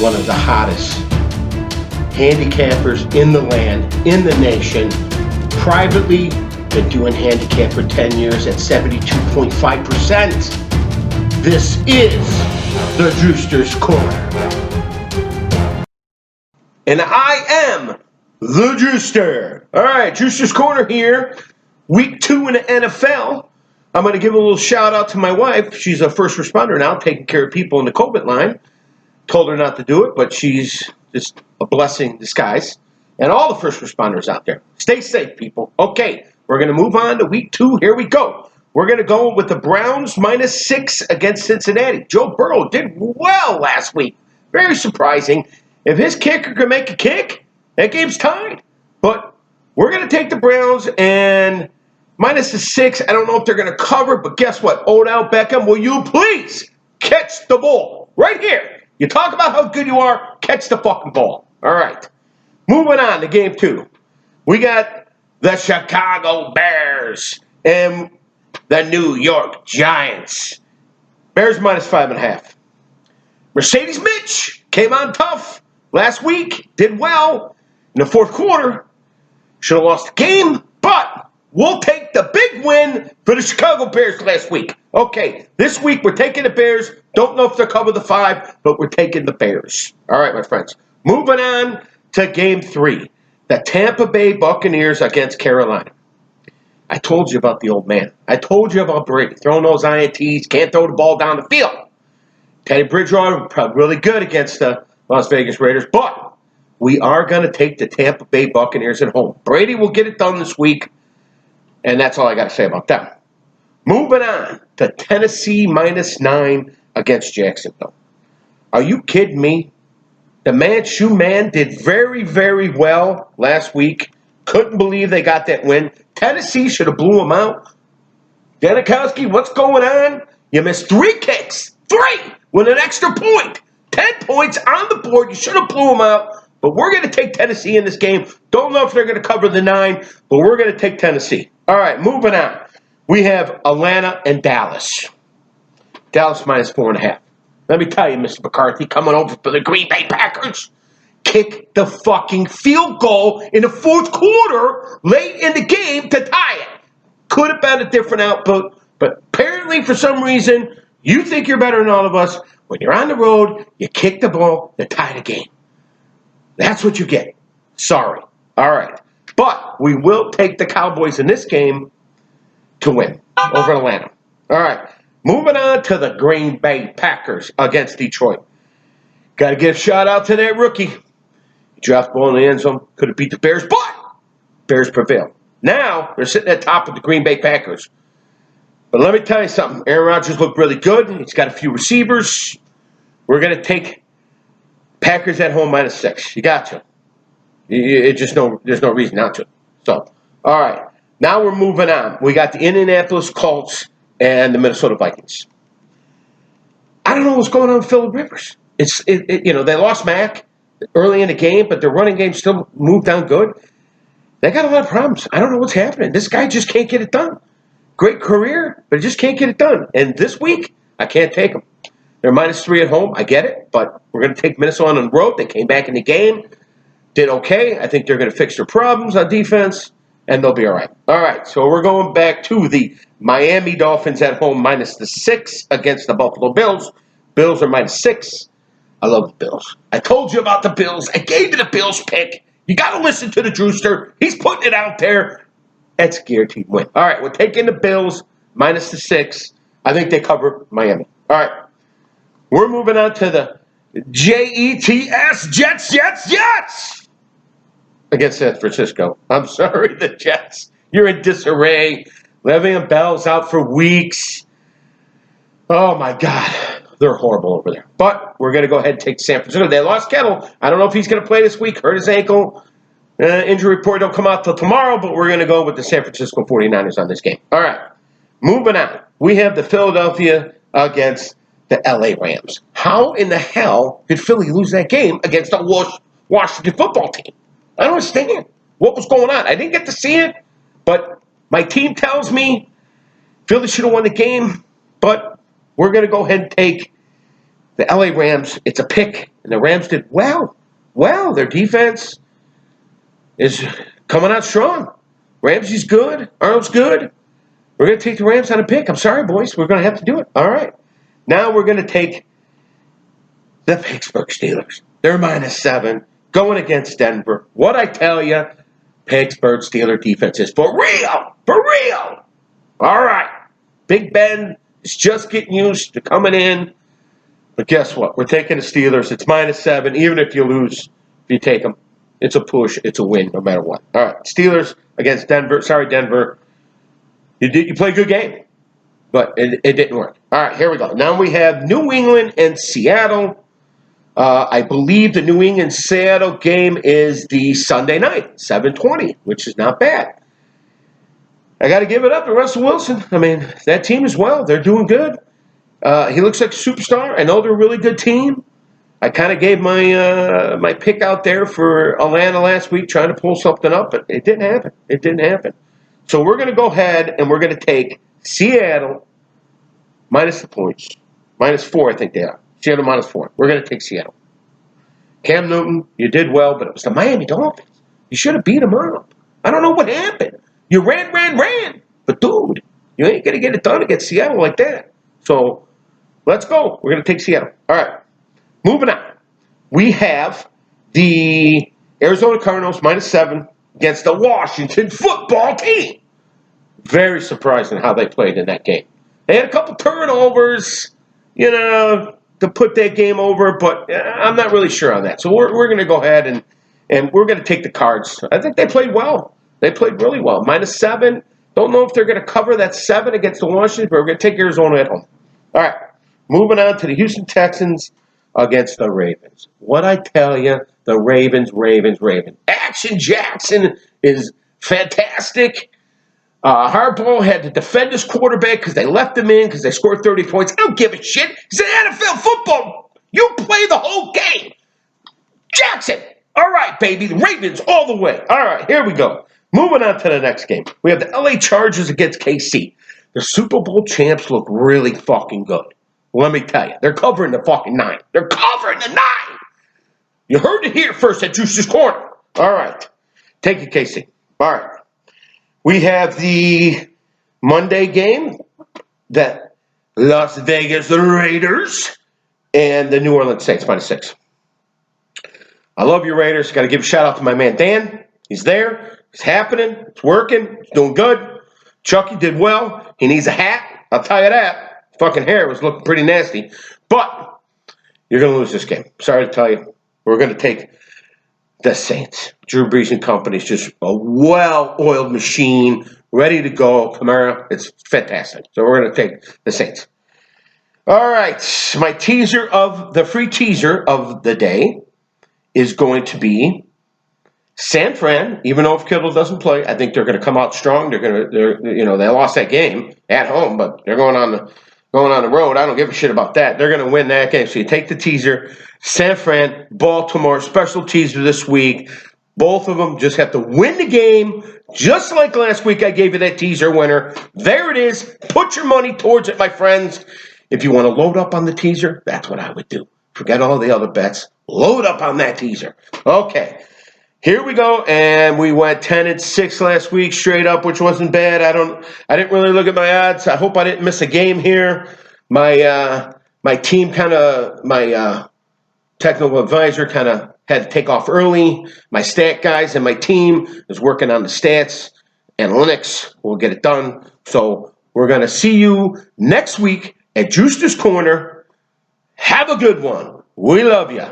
one of the hottest handicappers in the land, in the nation. Privately, been doing handicap for 10 years at 72.5%. This is the Drewster's Corner. And I am the Drewster. All right, Drewster's Corner here. Week 2 in the NFL. I'm going to give a little shout out to my wife. She's a first responder now, taking care of people in the COVID line. Told her not to do it, but she's just a blessing in disguise. And all the first responders out there, stay safe, people. Okay, we're going to move on to week 2. Here we go. We're going to go with the Browns -6 against Cincinnati. Joe Burrow did well last week. Very surprising. If his kicker can make a kick, that game's tied. But we're going to take the Browns and -6. I don't know if they're going to cover, but guess what? Odell Beckham, will you please catch the ball right here? You talk about how good you are, catch the fucking ball. All right. Moving on to game 2. We got the Chicago Bears and the New York Giants. Bears -5.5. Mercedes Mitch came on tough last week, did well in the fourth quarter. Should have lost the game, but we'll take the big win for the Chicago Bears last week. Okay, this week we're taking the Bears. Don't know if they'll cover the 5, but we're taking the Bears. All right, my friends. Moving on to game 3. The Tampa Bay Buccaneers against Carolina. I told you about the old man. I told you about Brady throwing those INTs, can't throw the ball down the field. Teddy Bridgewater, probably really good against the Las Vegas Raiders, but we are going to take the Tampa Bay Buccaneers at home. Brady will get it done this week, and that's all I got to say about them. Moving on to Tennessee -9 against Jacksonville. Are you kidding me? The Manchu Man did very, very well last week. Couldn't believe they got that win. Tennessee should have blew them out. Janikowski, what's going on? You missed 3 kicks. 3 with an extra point. 10 points on the board. You should have blew them out. But we're going to take Tennessee in this game. Don't know if they're going to cover the 9, but we're going to take Tennessee. All right, moving on. We have Atlanta and Dallas. Dallas -4.5. Let me tell you, Mr. McCarthy, coming over for the Green Bay Packers, kick the fucking field goal in the fourth quarter late in the game to tie it. Could have been a different output, but apparently for some reason, you think you're better than all of us. When you're on the road, you kick the ball to tie the game. That's what you get. Sorry. All right. But we will take the Cowboys in this game to win over Atlanta. All right. Moving on to the Green Bay Packers against Detroit. Got to give a shout out to that rookie. He dropped the ball in the end zone. Could have beat the Bears, but Bears prevailed. Now they're sitting at top of the Green Bay Packers. But let me tell you something. Aaron Rodgers looked really good. He's got a few receivers. We're going to take Packers at home -6. You got to. There's no reason not to. So, all right. Now we're moving on. We got the Indianapolis Colts and the Minnesota Vikings. I don't know what's going on with Phillip Rivers. They lost Mack early in the game, but their running game still moved down good. They got a lot of problems. I don't know what's happening. This guy just can't get it done. Great career, but he just can't get it done. And this week, I can't take them. They're -3 at home. I get it, but we're going to take Minnesota on the road. They came back in the game, did okay. I think they're going to fix their problems on defense, and they'll be all right. All right, so we're going back to the Miami Dolphins at home -6 against the Buffalo Bills. Bills are -6. I love the Bills. I told you about the Bills. I gave you the Bills pick. You got to listen to the Drewster. He's putting it out there. That's a guaranteed win. All right, we're taking the Bills -6. I think they cover Miami. All right. We're moving on to the Jets against San Francisco. I'm sorry, the Jets. You're in disarray. Le'Veon Bell's out for weeks. Oh, my God. They're horrible over there. But we're going to go ahead and take San Francisco. They lost Kettle. I don't know if he's going to play this week. Hurt his ankle. Injury report don't come out till tomorrow, but we're going to go with the San Francisco 49ers on this game. All right. Moving on. We have the Philadelphia against the LA Rams. How in the hell did Philly lose that game against the Washington football team? I don't understand what was going on. I didn't get to see it, but my team tells me Philly should have won the game, but we're going to go ahead and take the LA Rams, it's a pick, and the Rams did well. Well, their defense is coming out strong. Ramsey's good. Arnold's good. We're going to take the Rams on a pick. I'm sorry, boys. We're going to have to do it. All right. Now we're going to take the Pittsburgh Steelers. They're -7 going against Denver. What I tell you, Pittsburgh Steeler defense is for real. For real. All right. Big Ben is just getting used to coming in. But guess what? We're taking the Steelers. It's -7. Even if you lose, if you take them, it's a push. It's a win no matter what. All right. Steelers against Denver. Sorry, Denver. You played a good game, but it didn't work. All right, here we go. Now we have New England and Seattle. I believe the New England-Seattle game is the Sunday night, 7:20, which is not bad. I got to give it up to Russell Wilson. I mean, that team as well. They're doing good. He looks like a superstar. I know they're a really good team. I kind of gave my pick out there for Atlanta last week, trying to pull something up, but it didn't happen. It didn't happen. So we're going to go ahead and we're going to take Seattle minus the points. -4, I think they are. Seattle -4. We're going to take Seattle. Cam Newton, you did well, but it was the Miami Dolphins. You should have beat them up. I don't know what happened. You ran. But, dude, you ain't going to get it done against Seattle like that. So let's go. We're going to take Seattle. All right. Moving on. We have the Arizona Cardinals -7 against the Washington football team. Very surprising how they played in that game. They had a couple turnovers, to put that game over, but I'm not really sure on that. So we're going to go ahead and we're going to take the Cards. I think they played well. They played really well. -7. Don't know if they're going to cover that 7 against the Washington, but we're going to take Arizona at home. All right. Moving on to the Houston Texans against the Ravens. What I tell you, the Ravens. Action Jackson is fantastic. Harbaugh had to defend his quarterback because they left him in because they scored 30 points. I don't give a shit. It's an NFL football. You play the whole game. Jackson. All right, baby. The Ravens all the way. All right, here we go. Moving on to the next game. We have the LA Chargers against KC. The Super Bowl champs look really fucking good. Let me tell you. They're covering the fucking 9. They're covering the 9. You heard it here first at Drewster's Corner. All right. Take it, KC. All right. We have the Monday game, the Las Vegas Raiders and the New Orleans Saints, -6. I love you, Raiders. Got to give a shout out to my man Dan. He's there. It's happening. It's working. It's doing good. Chucky did well. He needs a hat. I'll tell you that. Fucking hair was looking pretty nasty. But you're going to lose this game. Sorry to tell you. We're going to take the Saints. Drew Brees and company is just a well-oiled machine, ready to go. Kamara, it's fantastic. So we're going to take the Saints. All right. My free teaser of the day is going to be San Fran. Even though if Kittle doesn't play, I think they're going to come out strong. They lost that game at home, but they're going on the road. I don't give a shit about that. They're going to win that game. So you take the teaser. San Fran, Baltimore, special teaser this week. Both of them just have to win the game. Just like last week I gave you that teaser winner. There it is. Put your money towards it, my friends. If you want to load up on the teaser, that's what I would do. Forget all the other bets. Load up on that teaser. Okay. Here we go, and we went 10-6 last week straight up, which wasn't bad. I didn't really look at my odds. I hope I didn't miss a game here. My team my technical advisor kind of had to take off early. My stat guys and my team is working on the stats. Analytics will get it done. So we're going to see you next week at Drewster's Corner. Have a good one. We love you.